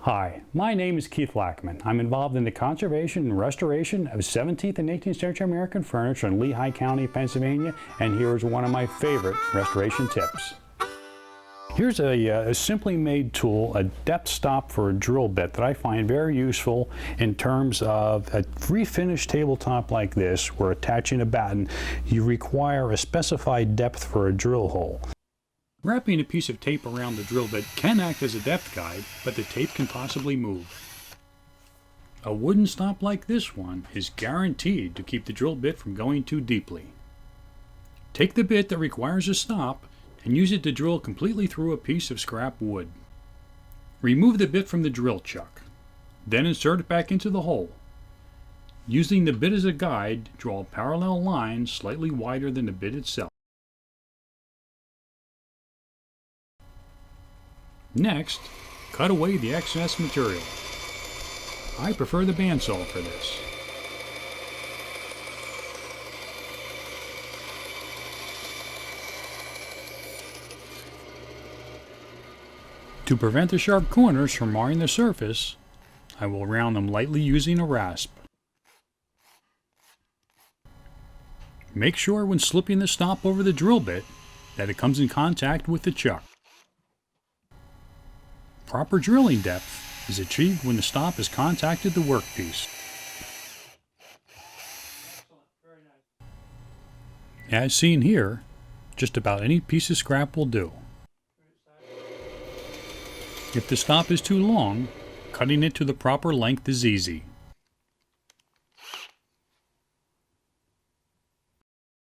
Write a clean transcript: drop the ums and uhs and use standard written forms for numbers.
Hi, my name is Keith Lackman. I'm involved in the conservation and restoration of 17th and 18th century American furniture in Lehigh County, Pennsylvania, and here's one of my favorite restoration tips. Here's a simply made tool, a depth stop for a drill bit that I find very useful in terms of a refinished tabletop like this, where attaching a batten, you require a specified depth for a drill hole. Wrapping a piece of tape around the drill bit can act as a depth guide, but the tape can possibly move. A wooden stop like this one is guaranteed to keep the drill bit from going too deeply. Take the bit that requires a stop and use it to drill completely through a piece of scrap wood. Remove the bit from the drill chuck, then insert it back into the hole. Using the bit as a guide, draw a parallel line slightly wider than the bit itself. Next, cut away the excess material. I prefer the bandsaw for this. To prevent the sharp corners from marring the surface, I will round them lightly using a rasp. Make sure when slipping the stop over the drill bit that it comes in contact with the chuck. Proper drilling depth is achieved when the stop has contacted the workpiece. As seen here, just about any piece of scrap will do. If the stop is too long, cutting it to the proper length is easy.